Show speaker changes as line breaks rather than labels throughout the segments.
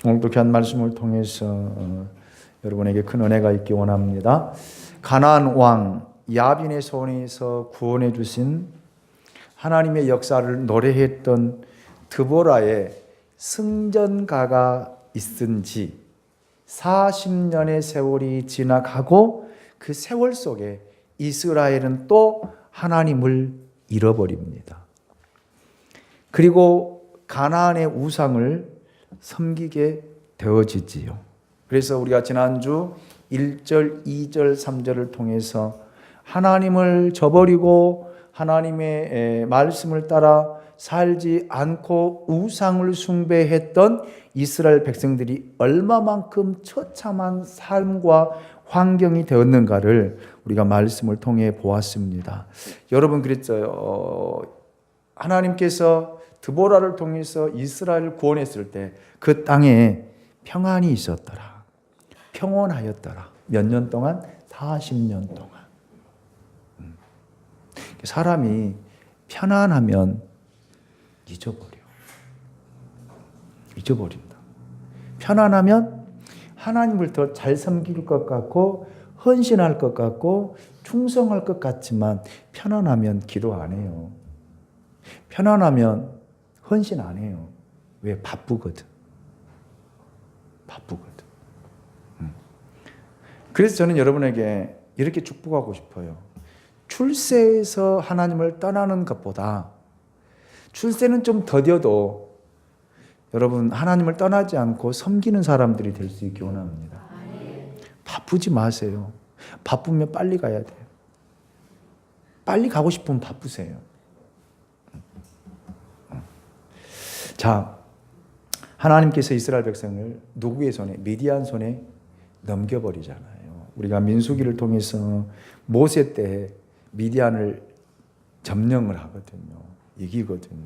오늘도 귀한 말씀을 통해서 여러분에게 큰 은혜가 있기 원합니다. 가나안 왕 야빈의 손에서 구원해 주신 하나님의 역사를 노래했던 드보라의 승전가가 있은 지 40년의 세월이 지나가고 그 세월 속에 이스라엘은 또 하나님을 잃어버립니다. 그리고 가나안의 우상을 섬기게 되어지지요. 그래서 우리가 지난주 1절, 2절, 3절을 통해서 하나님을 저버리고 하나님의 말씀을 따라 살지 않고 우상을 숭배했던 이스라엘 백성들이 얼마만큼 처참한 삶과 환경이 되었는가를 우리가 말씀을 통해 보았습니다. 여러분 그랬어요. 하나님께서 드보라를 통해서 이스라엘을 구원했을 때 그 땅에 평안이 있었더라. 평온하였더라. 몇 년 동안? 40년 동안. 사람이 편안하면 잊어버린다. 편안하면 하나님을 더 잘 섬길 것 같고 헌신할 것 같고 충성할 것 같지만 편안하면 기도 안 해요. 편안하면 헌신 안 해요. 왜? 바쁘거든. 그래서 저는 여러분에게 이렇게 축복하고 싶어요. 출세에서 하나님을 떠나는 것보다 출세는 좀 더뎌도 여러분 하나님을 떠나지 않고 섬기는 사람들이 될 수 있기 원합니다. 바쁘지 마세요. 바쁘면 빨리 가야 돼요. 빨리 가고 싶으면 바쁘세요. 자, 하나님께서 이스라엘 백성을 누구의 손에? 미디안 손에 넘겨버리잖아요. 우리가 민수기를 통해서 모세 때 미디안을 점령을 하거든요. 이기거든요.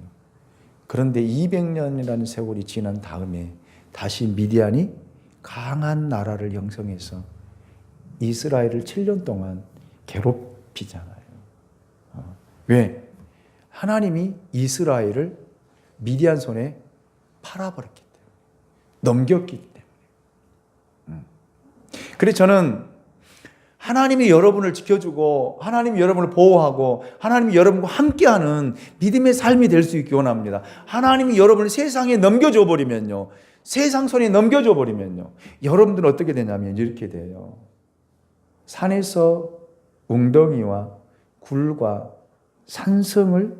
그런데 200년이라는 세월이 지난 다음에 다시 미디안이 강한 나라를 형성해서 이스라엘을 7년 동안 괴롭히잖아요. 왜? 하나님이 이스라엘을 미디안 손에 팔아버렸기 때문에, 넘겼기 때문에. 그래서 저는 하나님이 여러분을 지켜주고 하나님이 여러분을 보호하고 하나님이 여러분과 함께하는 믿음의 삶이 될 수 있기 원합니다. 하나님이 여러분을 세상에 넘겨줘 버리면요, 세상 손에 넘겨줘 버리면요, 여러분들은 어떻게 되냐면 이렇게 돼요. 산에서 웅덩이와 굴과 산성을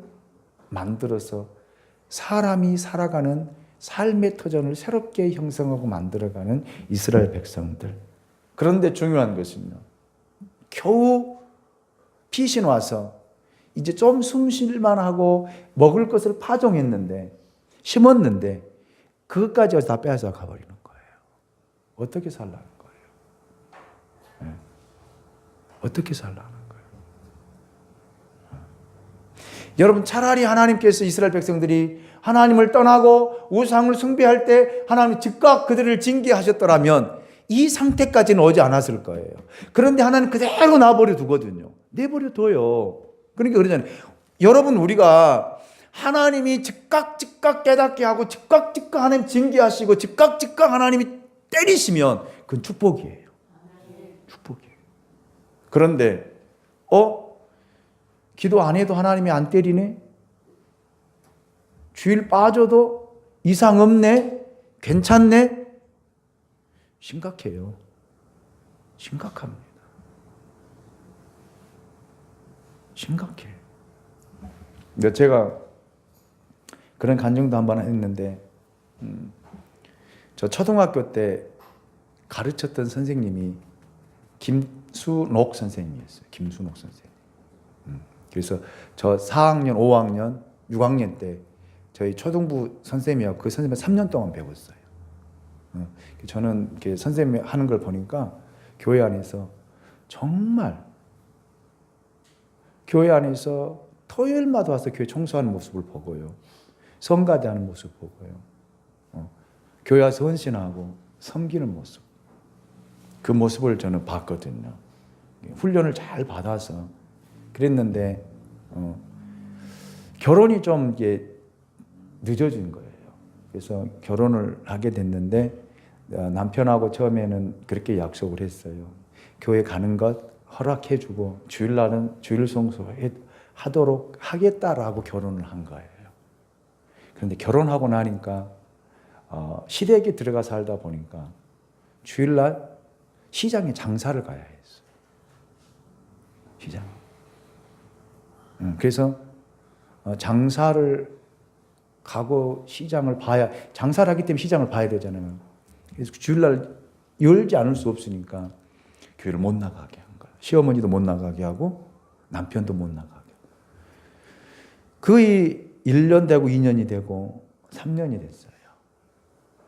만들어서 사람이 살아가는 삶의 터전을 새롭게 형성하고 만들어가는 이스라엘 백성들. 그런데 중요한 것은요, 겨우 피신 와서 이제 좀 숨쉴만 하고 먹을 것을 파종했는데, 심었는데 그것까지 다 빼앗아 가버리는 거예요. 어떻게 살라는 거예요? 네. 어떻게 살라는 거예요? 여러분, 차라리 하나님께서 이스라엘 백성들이 하나님을 떠나고 우상을 숭배할 때 하나님이 즉각 그들을 징계하셨더라면 이 상태까지는 오지 않았을 거예요. 그런데 하나님 그대로 놔버려 두거든요. 내버려 둬요. 그러니까 그러잖아요. 여러분, 우리가 하나님이 즉각 깨닫게 하고 즉각 하나님 징계하시고 즉각 하나님이 때리시면 그건 축복이에요. 축복이에요. 그런데 기도 안 해도 하나님이 안 때리네? 주일 빠져도 이상 없네? 괜찮네? 심각해요. 심각합니다. 심각해요. 근데 제가 그런 간증도 한번 했는데, 저 초등학교 때 가르쳤던 선생님이 김순옥 선생님이었어요. 김순옥 선생님. 그래서 저 4학년, 5학년, 6학년 때 저희 초등부 선생님이었고 그 선생님을 3년 동안 배웠어요. 저는 이렇게 선생님이 하는 걸 보니까 교회 안에서 정말 교회 안에서 토요일마다 와서 교회 청소하는 모습을 보고요. 성가대하는 모습 보고요. 교회 와서 헌신하고 섬기는 모습. 그 모습을 저는 봤거든요. 훈련을 잘 받아서 그랬는데 결혼이 좀 이게 늦어진 거예요. 그래서 결혼을 하게 됐는데 남편하고 처음에는 그렇게 약속을 했어요. 교회 가는 것 허락해주고 주일날은 주일 성수하도록 하겠다라고 결혼을 한 거예요. 그런데 결혼하고 나니까 시댁에 들어가 살다 보니까 주일날 시장에 장사를 가야 했어요. 시장. 그래서 장사를 가고 시장을 장사를 하기 때문에 시장을 봐야 되잖아요. 그래서 주일날 열지 않을 수 없으니까 교회를 못 나가게 한 거예요. 시어머니도 못 나가게 하고 남편도 못 나가게 하고. 거의 1년 되고 2년이 되고 3년이 됐어요.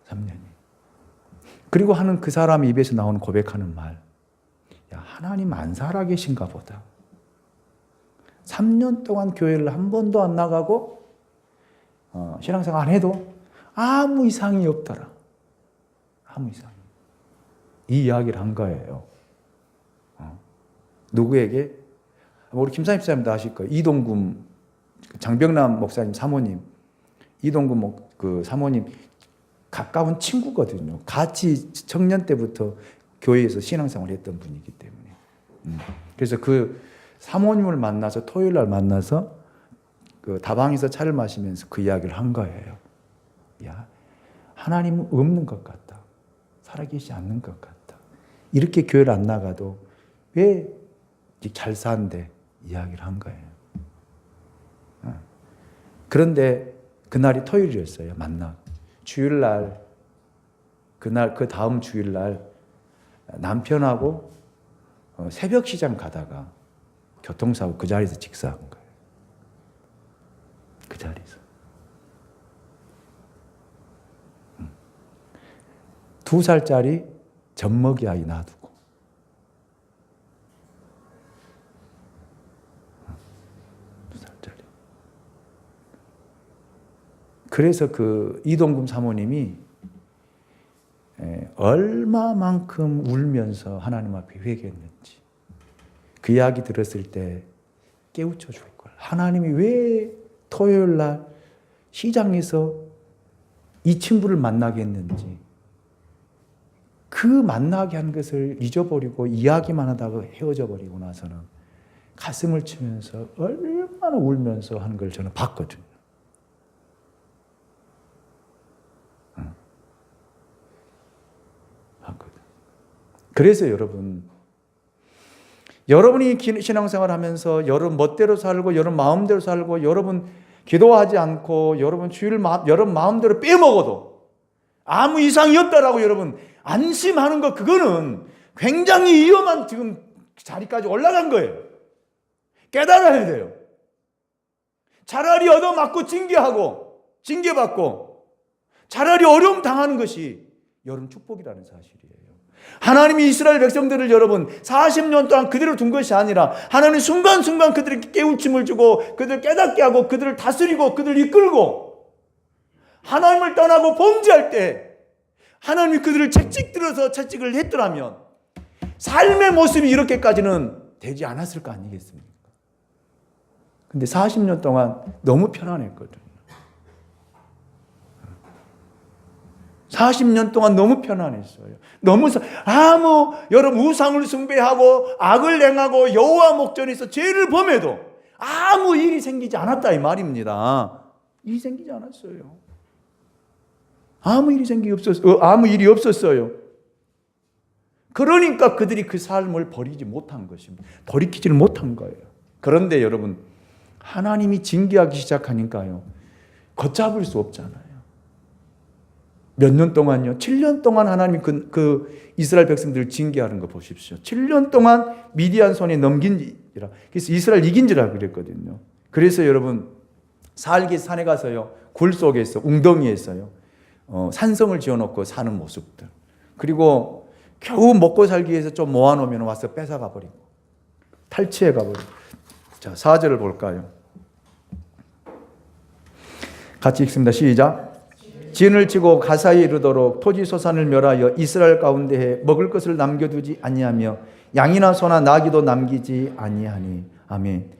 3년이. 그리고 하는 그 사람 입에서 나오는 고백하는 말. 야, 하나님 안 살아계신가 보다. 3년 동안 교회를 한 번도 안 나가고 신앙생활 안 해도 아무 이상이 없더라. 아무 이상이. 이 이야기를 한 거예요. 누구에게? 우리 김사님 집사님도 아실 거예요. 이동금 장병남 목사님 사모님, 이동금 그 사모님 가까운 친구거든요. 같이 청년 때부터 교회에서 신앙생활을 했던 분이기 때문에. 그래서 그 사모님을 만나서 토요일 날 만나서 그 다방에서 차를 마시면서 그 이야기를 한 거예요. 야, 하나님은 없는 것 같다. 살아계시지 않는 것 같다. 이렇게 교회를 안 나가도 왜 잘 사는데 이야기를 한 거예요. 그런데 그날이 토요일이었어요. 만나. 주일날 그날 그 다음 주일날 남편하고 새벽 시장 가다가 교통사고 그 자리에서 직사한 거예요. 그 자리에서. 2살짜리 젖먹이 아이 놔두고. 2살짜리. 그래서 그 이동금 사모님이 얼마만큼 울면서 하나님 앞에 회개했는지 그 이야기 들었을 때 깨우쳐 줄 걸. 하나님이 왜 토요일 날 시장에서 이 친구를 만나게 했는지 그 만나게 한 것을 잊어버리고 이야기만 하다가 헤어져 버리고 나서는 가슴을 치면서 얼마나 울면서 하는 걸 저는 봤거든요. 그래서 여러분이 신앙생활 하면서 여러분 멋대로 살고 여러분 마음대로 살고 여러분 기도하지 않고 여러분 여러분 마음대로 빼먹어도 아무 이상이 없다라고 여러분 안심하는 것, 그거는 굉장히 위험한 지금 자리까지 올라간 거예요. 깨달아야 돼요. 차라리 얻어맞고 징계받고 차라리 어려움 당하는 것이 여러분 축복이라는 사실이에요. 하나님이 이스라엘 백성들을 여러분 40년 동안 그대로 둔 것이 아니라 하나님 순간순간 그들에게 깨우침을 주고 그들을 깨닫게 하고 그들을 다스리고 그들을 이끌고 하나님을 떠나고 범죄할 때 하나님이 그들을 채찍을 했더라면 삶의 모습이 이렇게까지는 되지 않았을 거 아니겠습니까? 근데 40년 동안 너무 편안했거든요. 40년 동안 너무 편안했어요. 여러분 우상을 숭배하고 악을 행하고 여호와 목전에서 죄를 범해도 아무 일이 생기지 않았다 이 말입니다. 일이 생기지 않았어요. 아무 일이 없었어요. 그러니까 그들이 그 삶을 버리지 못한 것입니다. 돌이키지를 못한 거예요. 그런데 여러분 하나님이 징계하기 시작하니까요. 걷잡을 수 없잖아요. 몇 년 동안요? 7년 동안 하나님이 그 이스라엘 백성들을 징계하는 거 보십시오. 7년 동안 미디안 손에 넘긴지라. 그래서 이스라엘 이긴지라 그랬거든요. 그래서 여러분 살기 산에 가서요. 굴 속에서 웅덩이에서요. 산성을 지어놓고 사는 모습들. 그리고 겨우 먹고 살기 위해서 좀 모아놓으면 와서 뺏어가 버리고 탈취해 가버리고. 자, 4절을 볼까요? 같이 읽습니다. 시작. 진을 치고 가사에 이르도록 토지 소산을 멸하여 이스라엘 가운데에 먹을 것을 남겨두지 아니하며 양이나 소나 나귀도 남기지 아니하니. 아멘.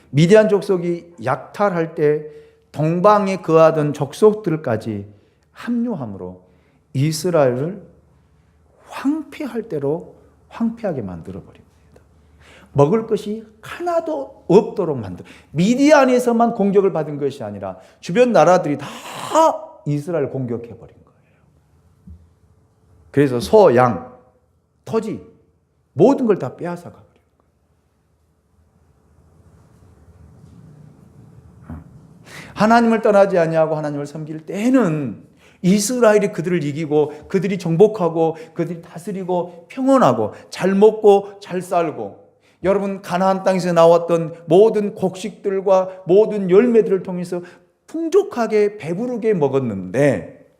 미디안 족속이 약탈할 때 동방에 거하던 족속들까지 합류함으로 이스라엘을 황폐할 대로 황폐하게 만들어 버립니다. 먹을 것이 하나도 없도록 만들어. 미디안에서만 공격을 받은 것이 아니라 주변 나라들이 다 이스라엘 공격해 버린 거예요. 그래서 소, 양, 토지 모든 걸 다 빼앗아 가버린 거예요. 하나님을 떠나지 아니하고 하나님을 섬길 때에는 이스라엘이 그들을 이기고 그들이 정복하고 그들이 다스리고 평온하고 잘 먹고 잘 살고, 여러분 가나안 땅에서 나왔던 모든 곡식들과 모든 열매들을 통해서 풍족하게 배부르게 먹었는데,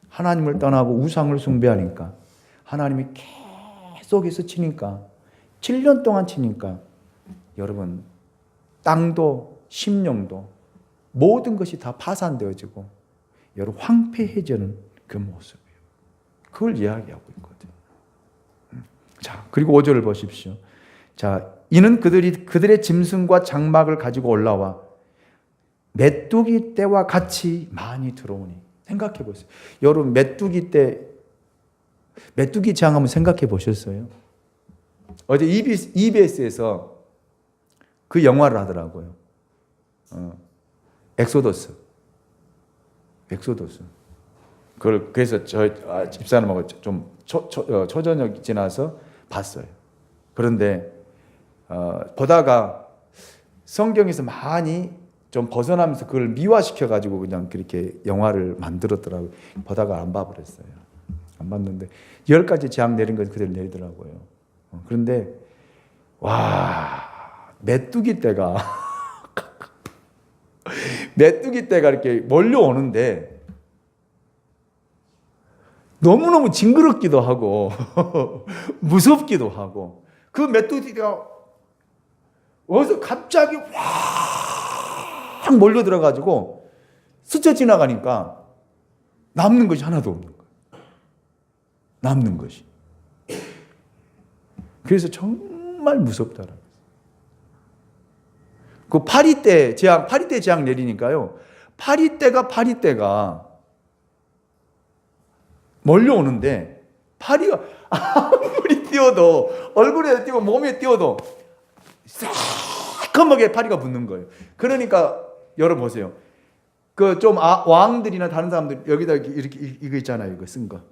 하나님을 떠나고 우상을 숭배하니까 하나님이 계속해서 치니까 7년 동안 치니까 여러분 땅도 심령도 모든 것이 다 파산되어지고 여러분 황폐해지는 그 모습이에요. 그걸 이야기하고 있거든요. 자, 그리고 5절을 보십시오. 자, 이는 그들의 짐승과 장막을 가지고 올라와 메뚜기 떼와 같이 많이 들어오니. 생각해 보세요. 여러분 메뚜기 재앙 한번 생각해 보셨어요? 어제 EBS에서 그 영화를 하더라고요. 엑소더스. 그걸 그래서 저희 집사람하고 좀 초저녁 지나서 봤어요. 그런데 보다가 성경에서 많이 좀 벗어나면서 그걸 미화시켜 가지고 그냥 그렇게 영화를 만들었더라고요. 보다가 안 봐버렸어요. 안 봤는데 10가지 재앙 내린 건 그대로 내리더라고요. 그런데 와, 메뚜기 떼가 이렇게 몰려오는데 너무너무 징그럽기도 하고 무섭기도 하고, 그 메뚜기가 어디서 갑자기 확 몰려들어가지고 스쳐 지나가니까 남는 것이 하나도 없는 거예요. 남는 것이. 그래서 정말 무섭더라고요. 그 파리떼 재앙 내리니까요. 파리떼가 몰려오는데 파리가 아무리 뛰어도, 얼굴에 뛰고 몸에 뛰어도 새까맣게 파리가 붙는 거예요. 그러니까 여러분 보세요. 그 좀 왕들이나 다른 사람들 여기다 이렇게 이거 있잖아요. 이거 쓴 거.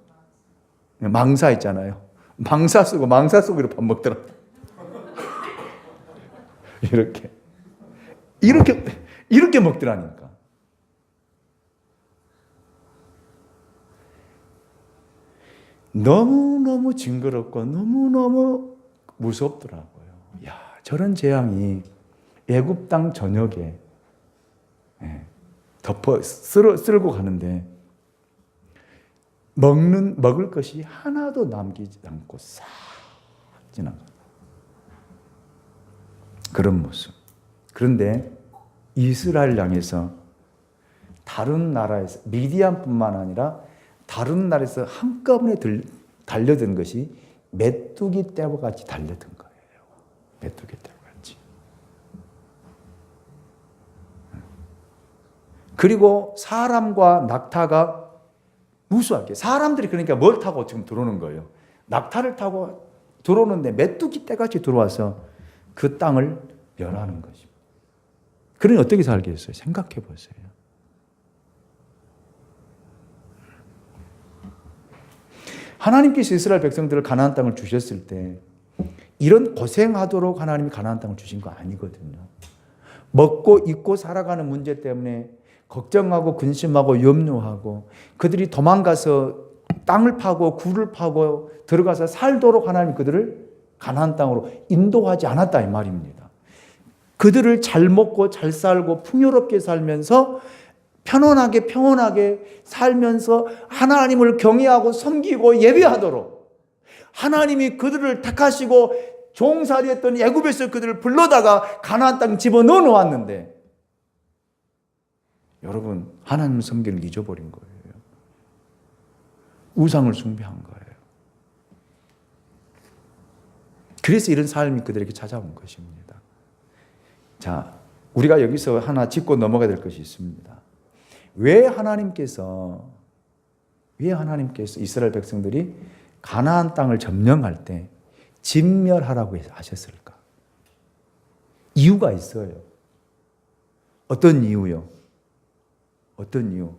망사 있잖아요. 망사 쓰고 밥 먹더라. 이렇게 먹더라니까. 너무너무 징그럽고 너무너무 무섭더라고요. 야, 저런 재앙이 애굽 땅 전역에 쓸고 가는데 먹을 것이 하나도 남기지 않고 싹 지나가. 그런 모습. 그런데 이스라엘 향해서 다른 나라에서, 미디안뿐만 아니라 다른 나라에서 한꺼번에 달려든 것이 메뚜기 떼와 같이 달려든 거예요. 메뚜기 떼와 같이. 그리고 사람과 낙타가 무수하게, 사람들이 그러니까 뭘 타고 지금 들어오는 거예요? 낙타를 타고 들어오는데 메뚜기 떼같이 들어와서 그 땅을 멸하는 것입니다. 그러니 어떻게 살겠어요? 생각해 보세요. 하나님께서 이스라엘 백성들을 가나안 땅을 주셨을 때 이런 고생하도록 하나님이 가나안 땅을 주신 거 아니거든요. 먹고 입고 살아가는 문제 때문에 걱정하고 근심하고 염려하고 그들이 도망가서 땅을 파고 굴을 파고 들어가서 살도록 하나님이 그들을 가나안 땅으로 인도하지 않았다 이 말입니다. 그들을 잘 먹고 잘 살고 풍요롭게 살면서 편안하게 평온하게 살면서 하나님을 경외하고 섬기고 예배하도록 하나님이 그들을 택하시고 종살이했던 애굽에서 그들을 불러다가 가나안 땅 집어넣어 놓았는데 여러분 하나님을 섬기를 잊어버린 거예요. 우상을 숭배한 거예요. 그래서 이런 삶이 그들에게 찾아온 것입니다. 자, 우리가 여기서 하나 짚고 넘어가야 될 것이 있습니다. 왜 하나님께서 이스라엘 백성들이 가나안 땅을 점령할 때 진멸하라고 하셨을까? 이유가 있어요. 어떤 이유요? 어떤 이유?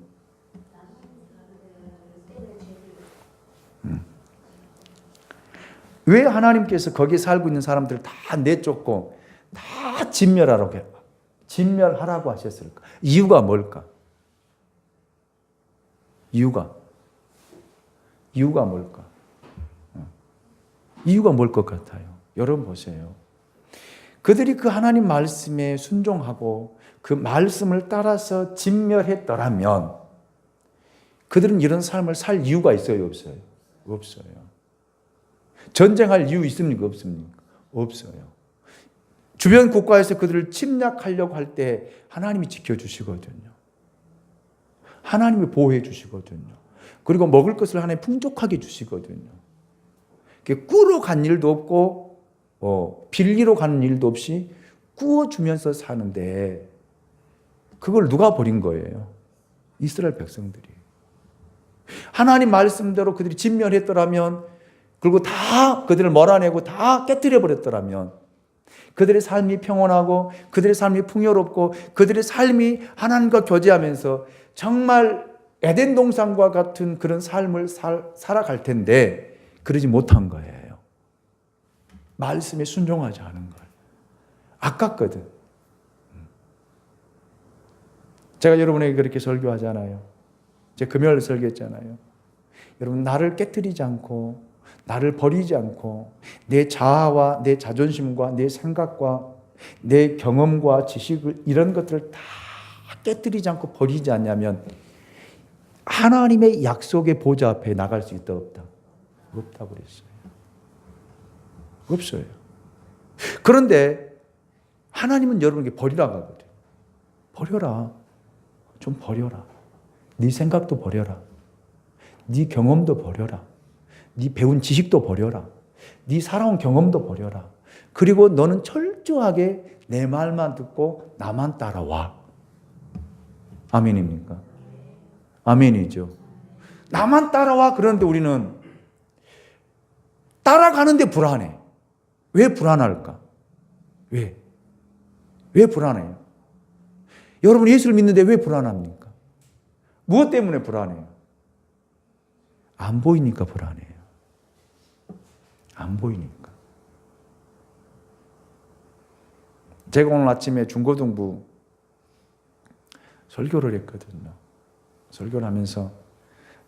왜 하나님께서 거기 살고 있는 사람들을 다 내쫓고 다 진멸하라고 하셨을까? 이유가 뭘까? 이유가 뭘까? 이유가 뭘 것 같아요? 여러분 보세요. 그들이 그 하나님 말씀에 순종하고 그 말씀을 따라서 진멸했더라면 그들은 이런 삶을 살 이유가 있어요? 없어요? 없어요. 전쟁할 이유 있습니까? 없습니까? 없어요. 주변 국가에서 그들을 침략하려고 할 때 하나님이 지켜주시거든요. 하나님이 보호해 주시거든요. 그리고 먹을 것을 하나님 풍족하게 주시거든요. 꾸러 간 일도 없고 빌리러 가는 일도 없이 구워주면서 사는데 그걸 누가 버린 거예요? 이스라엘 백성들이. 하나님 말씀대로 그들이 진멸했더라면 그리고 다 그들을 몰아내고 다 깨뜨려 버렸더라면 그들의 삶이 평온하고 그들의 삶이 풍요롭고 그들의 삶이 하나님과 교제하면서 정말 에덴 동산과 같은 그런 삶을 살아갈 텐데 그러지 못한 거예요. 말씀에 순종하지 않은 거예요. 아깝거든. 제가 여러분에게 그렇게 설교하잖아요. 제가 금요일 설교했잖아요. 여러분 나를 깨뜨리지 않고 나를 버리지 않고 내 자아와 내 자존심과 내 생각과 내 경험과 지식을 이런 것들을 다 깨뜨리지 않고 버리지 않냐면 하나님의 약속의 보좌 앞에 나갈 수 있다 없다? 없다고 그랬어요. 없어요. 그런데 하나님은 여러분에게 버리라고 하거든요. 버려라. 좀 버려라. 네 생각도 버려라. 네 경험도 버려라. 네 배운 지식도 버려라. 네 살아온 경험도 버려라. 그리고 너는 철저하게 내 말만 듣고 나만 따라와. 아멘입니까? 아멘이죠. 나만 따라와. 그런데 우리는 따라가는데 불안해. 왜 불안할까? 왜? 왜 불안해요? 여러분 예수를 믿는데 왜 불안합니까? 무엇 때문에 불안해요? 안 보이니까 불안해요. 안 보이니까. 제가 오늘 아침에 중고등부 설교를 했거든요. 설교를 하면서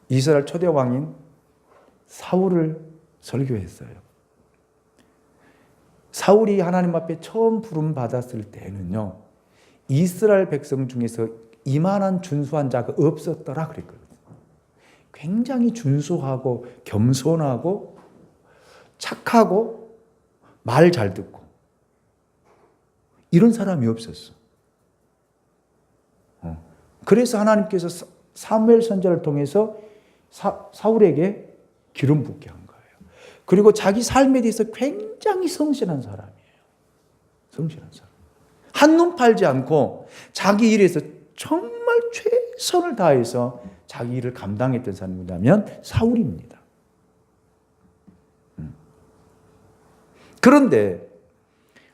이스라엘 초대 왕인 사울을 설교했어요. 사울이 하나님 앞에 처음 부름 받았을 때는요, 이스라엘 백성 중에서 이만한 준수한 자가 없었더라 그랬거든요. 굉장히 준수하고 겸손하고 착하고 말 잘 듣고 이런 사람이 없었어. 그래서 하나님께서 사무엘 선지자를 통해서 사울에게 기름 붓게 한 거예요. 그리고 자기 삶에 대해서 굉장히 성실한 사람이에요. 성실한 사람. 한눈 팔지 않고 자기 일에서 정말 최선을 다해서 자기 일을 감당했던 사람이 뭐냐면 사울입니다. 그런데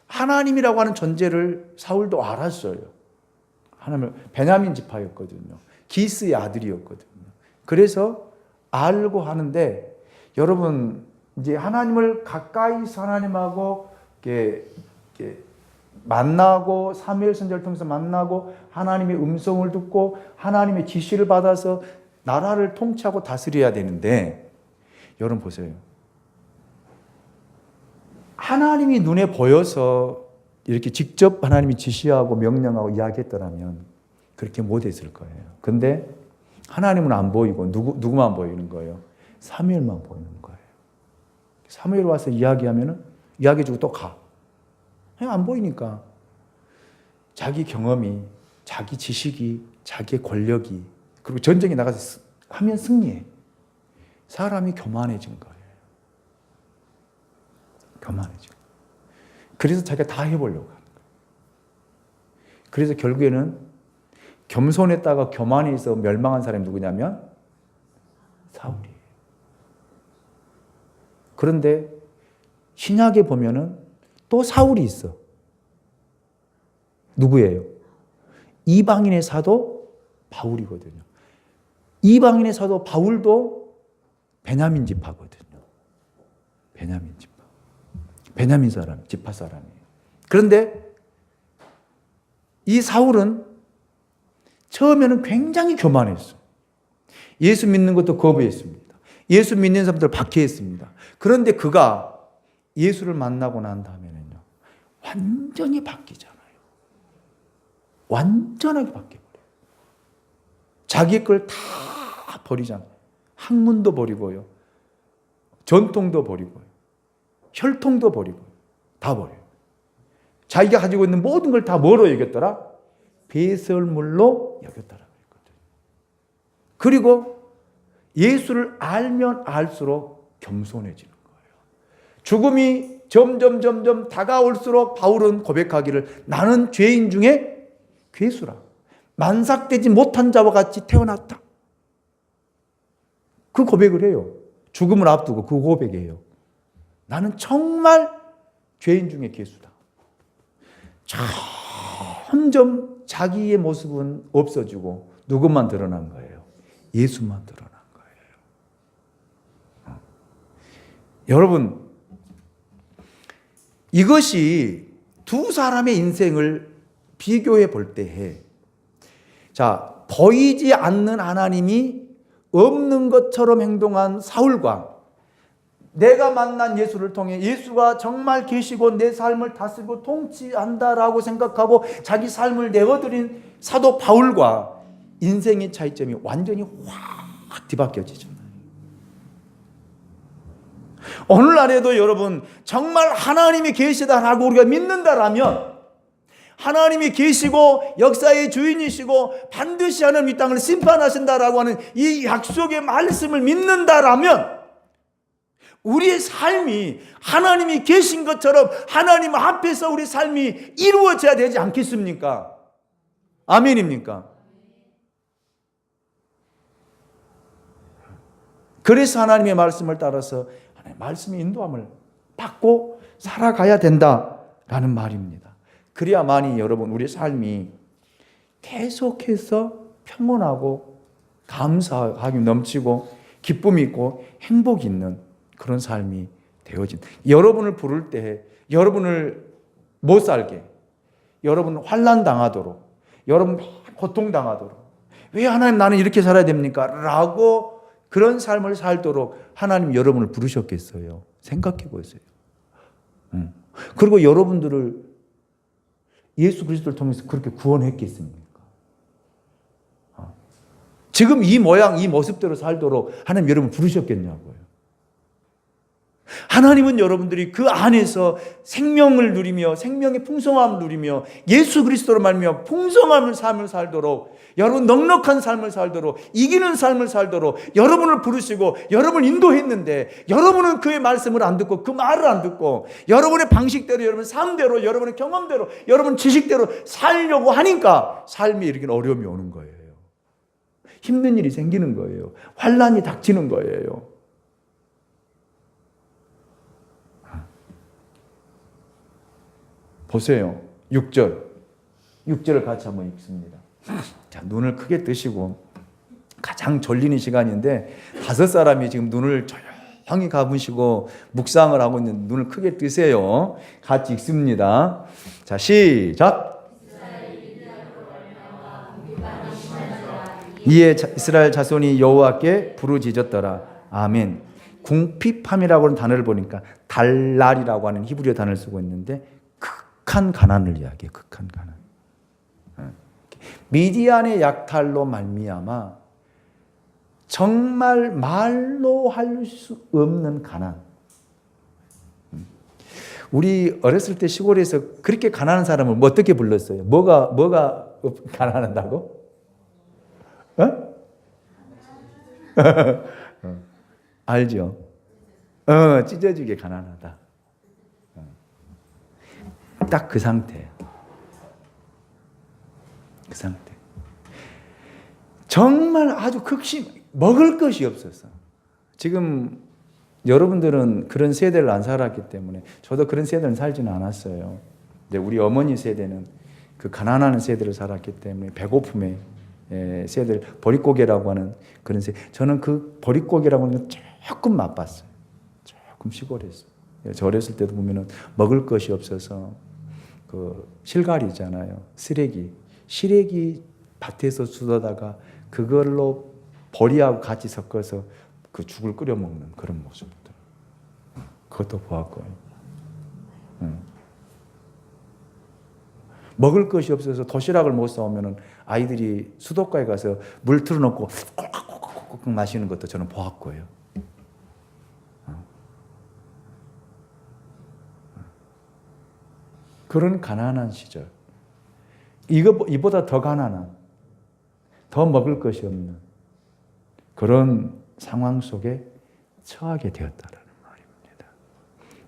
하나님이라고 하는 존재를 사울도 알았어요. 하나님을 베냐민 지파였거든요. 기스의 아들이었거든요. 그래서 알고 하는데 여러분 이제 하나님을 가까이서 하나님하고 이렇게 만나고 사무엘 선지자를 통해서 만나고 하나님의 음성을 듣고 하나님의 지시를 받아서 나라를 통치하고 다스려야 되는데 여러분 보세요. 하나님이 눈에 보여서 이렇게 직접 하나님이 지시하고 명령하고 이야기했더라면 그렇게 못했을 거예요. 근데 하나님은 안 보이고 누구만 보이는 거예요? 사무엘만 보이는 거예요. 사무엘 와서 이야기하면은 이야기해주고 또 가. 안 보이니까 자기 경험이, 자기 지식이, 자기의 권력이 그리고 전쟁에 나가서 하면 승리해. 사람이 교만해진 거예요. 교만해지고. 그래서 자기가 다 해보려고 하는 거예요. 그래서 결국에는 겸손했다가 교만해서 멸망한 사람이 누구냐면 사울이에요. 그런데 신약에 보면은 또 사울이 있어. 누구예요? 이방인의 사도 바울이거든요. 이방인의 사도 바울도 베냐민 지파거든요. 베냐민 지파. 베냐민 사람, 지파 사람이에요. 그런데 이 사울은 처음에는 굉장히 교만했어. 예수 믿는 것도 거부했습니다. 예수 믿는 사람들 박해했습니다. 그런데 그가 예수를 만나고 난 다음에는요, 완전히 바뀌잖아요. 완전하게 바뀌어버려요. 자기 걸 다 버리잖아요. 학문도 버리고요. 전통도 버리고요. 혈통도 버리고요. 다 버려요. 자기가 가지고 있는 모든 걸 다 뭐로 여겼더라? 배설물로 여겼더라. 그리고 예수를 알면 알수록 겸손해지는 거예요. 죽음이 점점 다가올수록 바울은 고백하기를 나는 죄인 중에 괴수라. 만삭되지 못한 자와 같이 태어났다. 그 고백을 해요. 죽음을 앞두고 그 고백이에요. 나는 정말 죄인 중에 괴수다. 점점 자기의 모습은 없어지고 누구만 드러난 거예요? 예수만 드러난 거예요. 여러분, 이것이 두 사람의 인생을 비교해 볼 때에, 자, 보이지 않는 하나님이 없는 것처럼 행동한 사울과 내가 만난 예수를 통해 예수가 정말 계시고 내 삶을 다스리고 통치한다라고 생각하고 자기 삶을 내어드린 사도 바울과 인생의 차이점이 완전히 확 뒤바뀌어지잖아요. 오늘날에도 여러분 정말 하나님이 계시다라고 우리가 믿는다라면, 하나님이 계시고 역사의 주인이시고 반드시 하나님 이 땅을 심판하신다라고 하는 이 약속의 말씀을 믿는다라면 우리의 삶이 하나님이 계신 것처럼 하나님 앞에서 우리 삶이 이루어져야 되지 않겠습니까? 아멘입니까? 그래서 하나님의 말씀을 따라서 하나님의 말씀의 인도함을 받고 살아가야 된다라는 말입니다. 그래야만이 여러분 우리의 삶이 계속해서 평온하고 감사함이 넘치고 기쁨이 있고 행복이 있는 그런 삶이 되어진다. 여러분을 부를 때 여러분을 못 살게, 여러분 환난 당하도록, 여러분 고통 당하도록, 왜 하나님 나는 이렇게 살아야 됩니까? 라고 그런 삶을 살도록 하나님 여러분을 부르셨겠어요? 생각해 보세요. 그리고 여러분들을 예수 그리스도를 통해서 그렇게 구원했겠습니까? 지금 이 모양, 이 모습대로 살도록 하나님 여러분 부르셨겠냐고요. 하나님은 여러분들이 그 안에서 생명을 누리며 생명의 풍성함을 누리며 예수 그리스도로 말미암아 풍성함을 삶을 살도록, 여러분 넉넉한 삶을 살도록, 이기는 삶을 살도록 여러분을 부르시고 여러분을 인도했는데, 여러분은 그의 말씀을 안 듣고 그 말을 안 듣고 여러분의 방식대로, 여러분 삶대로, 여러분의 경험대로, 여러분 지식대로 살려고 하니까 삶에 이렇게 어려움이 오는 거예요. 힘든 일이 생기는 거예요. 환난이 닥치는 거예요. 보세요. 6절을 같이 한번 읽습니다. 자, 눈을 크게 뜨시고, 가장 졸리는 시간인데 5사람이 지금 눈을 조용히 감으시고 묵상을 하고 있는, 눈을 크게 뜨세요. 같이 읽습니다. 자, 시작. 이에 이스라엘 자손이 여호와께 부르짖었더라. 아멘. 궁핍함이라고 하는 단어를 보니까 달랄이라고 하는 히브리어 단어를 쓰고 있는데 극한 가난을 이야기해요. 극한 가난. 미디안의 약탈로 말미암아 정말 말로 할 수 없는 가난. 우리 어렸을 때 시골에서 그렇게 가난한 사람을 어떻게 불렀어요? 뭐가 가난하다고? 알죠? 찢어지게 가난하다. 딱 그 상태예요. 그 상태. 정말 아주 극심, 먹을 것이 없어서. 지금 여러분들은 그런 세대를 안 살았기 때문에, 저도 그런 세대를 살지는 않았어요. 근데 우리 어머니 세대는 그 가난한 세대를 살았기 때문에 배고픔의 세대를, 보릿고개라고 하는 그런 세대. 저는 그 보릿고개라고 하는 건 조금 맛봤어요. 조금 시골에서. 저 어렸을 때도 보면은 먹을 것이 없어서 그 실갈이 있잖아요. 시래기 밭에서 주워다가 그걸로 보리하고 같이 섞어서 그 죽을 끓여 먹는 그런 모습들. 그것도 보았고요. 먹을 것이 없어서 도시락을 못 사오면은 아이들이 수도가에 가서 물 틀어놓고 꿀꺽꿀꺽 마시는 것도 저는 보았고요. 그런 가난한 시절, 이보다 더 가난한, 더 먹을 것이 없는 그런 상황 속에 처하게 되었다라는 말입니다.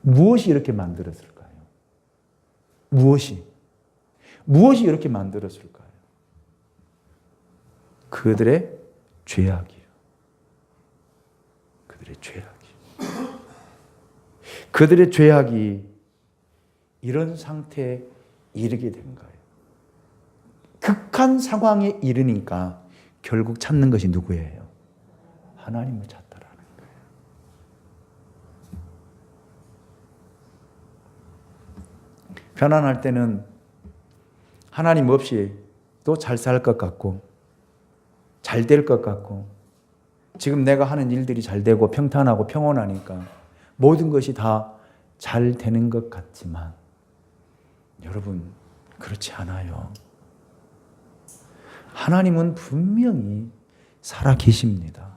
무엇이 이렇게 만들었을까요? 무엇이 이렇게 만들었을까요? 그들의 죄악이요. 그들의 죄악이 이런 상태에 이르게 된 거예요. 극한 상황에 이르니까 결국 찾는 것이 누구예요? 하나님을 찾더라는 거예요. 편안할 때는 하나님 없이 또 잘 살 것 같고, 잘 될 것 같고, 지금 내가 하는 일들이 잘 되고 평탄하고 평온하니까 모든 것이 다 잘 되는 것 같지만, 여러분, 그렇지 않아요. 하나님은 분명히 살아 계십니다.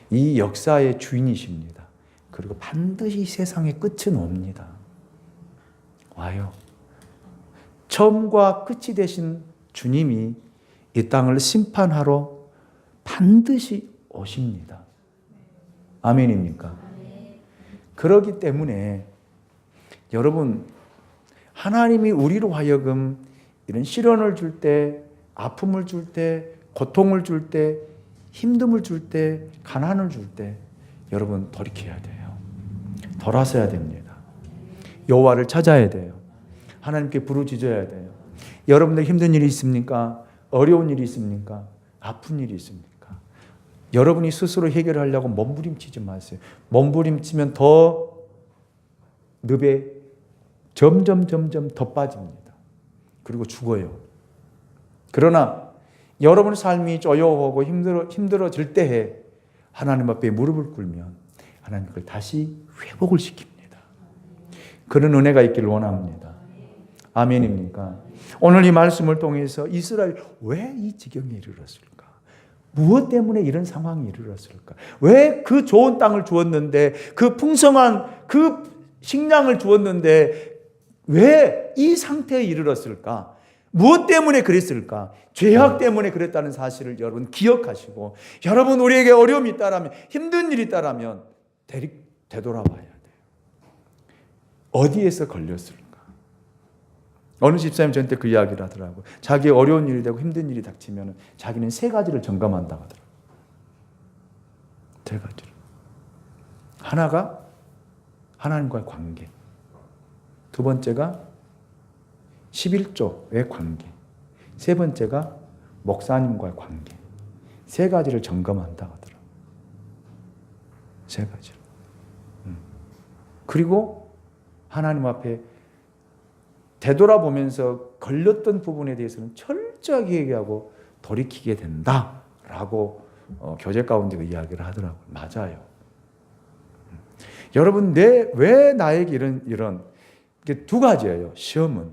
이 역사의 주인이십니다. 그리고 반드시 세상의 끝은 옵니다. 와요. 처음과 끝이 되신 주님이 이 땅을 심판하러 반드시 오십니다. 아멘입니까? 그렇기 때문에 여러분, 하나님이 우리로 하여금 이런 시련을 줄 때, 아픔을 줄 때, 고통을 줄 때, 힘듦을 줄 때, 가난을 줄 때, 여러분 돌이켜야 돼요. 돌아서야 됩니다. 여호와를 찾아야 돼요. 하나님께 부르짖어야 돼요. 여러분들 힘든 일이 있습니까? 어려운 일이 있습니까? 아픈 일이 있습니까? 여러분이 스스로 해결하려고 몸부림치지 마세요. 몸부림치면 더 늪에 점점 더 빠집니다. 그리고 죽어요. 그러나 여러분의 삶이 쪼여오고 힘들어질 때에 하나님 앞에 무릎을 꿇으면 하나님 그걸 다시 회복을 시킵니다. 그런 은혜가 있기를 원합니다. 아멘입니까? 오늘 이 말씀을 통해서 이스라엘 왜 이 지경에 이르렀을까? 무엇 때문에 이런 상황이 이르렀을까? 왜 그 좋은 땅을 주었는데, 그 풍성한 그 식량을 주었는데 왜 이 상태에 이르렀을까? 무엇 때문에 그랬을까? 죄악 때문에 그랬다는 사실을 여러분 기억하시고, 여러분 우리에게 어려움이 있다라면, 힘든 일이 있다라면 되돌아봐야 돼요. 어디에서 걸렸을까? 어느 집사님 저한테 그 이야기를 하더라고요. 자기 어려운 일이 되고 힘든 일이 닥치면 자기는 3가지를 점검한다고 하더라고요. 3가지를. 하나가 하나님과의 관계. 2번째가 11조의 관계. 3번째가 목사님과의 관계. 3가지를 점검한다고 하더라고요. 3가지를. 그리고 하나님 앞에 되돌아보면서 걸렸던 부분에 대해서는 철저하게 얘기하고 돌이키게 된다라고 교제 가운데 그 이야기를 하더라고요. 맞아요. 여러분, 왜 나에게 이런 이게 2가지예요. 시험은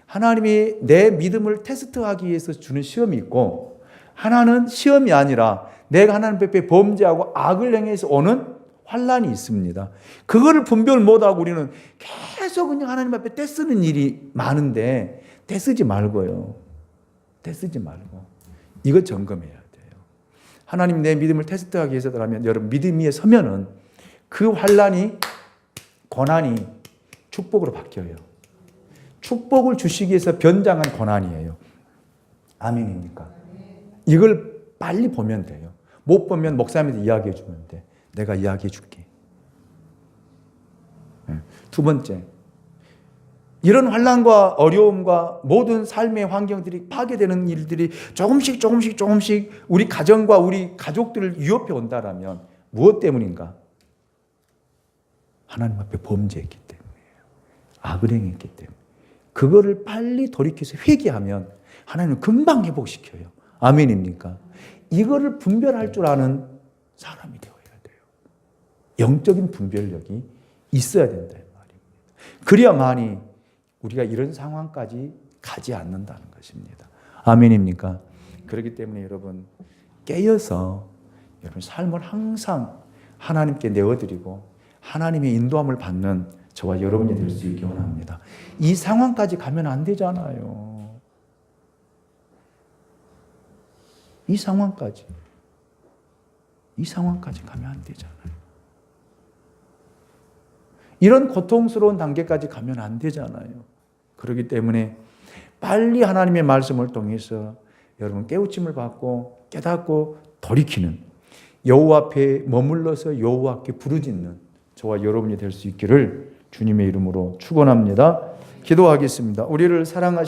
하나님이 내 믿음을 테스트하기 위해서 주는 시험이 있고, 하나는 시험이 아니라 내가 하나님 앞에 범죄하고 악을 행해서 오는 환난이 있습니다. 그거를 분별 못하고 우리는 계속 그냥 하나님 앞에 떼쓰는 일이 많은데, 떼쓰지 말고요. 떼쓰지 말고 이거 점검해야 돼요. 하나님 내 믿음을 테스트하기 위해서라면, 여러분 믿음 위에 서면은 그 환난이, 고난이 축복으로 바뀌어요. 축복을 주시기 위해서 변장한 고난이에요. 아멘입니까? 이걸 빨리 보면 돼요. 못 보면 목사님한테 이야기해 주면 돼. 내가 이야기해 줄게. 두 번째, 이런 환난과 어려움과 모든 삶의 환경들이 파괴되는 일들이 조금씩 우리 가정과 우리 가족들을 위협해 온다라면 무엇 때문인가? 하나님 앞에 범죄했기 때문이에요. 악을 행했기 때문에. 그거를 빨리 돌이켜서 회개하면 하나님은 금방 회복시켜요. 아멘입니까? 이거를 분별할 줄 아는 사람이 되어야 돼요. 영적인 분별력이 있어야 된다 말입니다. 그래야만이 우리가 이런 상황까지 가지 않는다는 것입니다. 아멘입니까? 그렇기 때문에 여러분 깨어서 여러분 삶을 항상 하나님께 내어드리고 하나님의 인도함을 받는 저와 여러분이 될 수 있기 원합니다. 이 상황까지 가면 안 되잖아요. 이 상황까지 가면 안 되잖아요. 이런 고통스러운 단계까지 가면 안 되잖아요. 그렇기 때문에 빨리 하나님의 말씀을 통해서 여러분 깨우침을 받고 깨닫고 돌이키는 여호와 앞에 머물러서 여호와께 부르짖는 저와 여러분이 될 수 있기를 주님의 이름으로 축원합니다. 기도하겠습니다. 우리를 사랑하시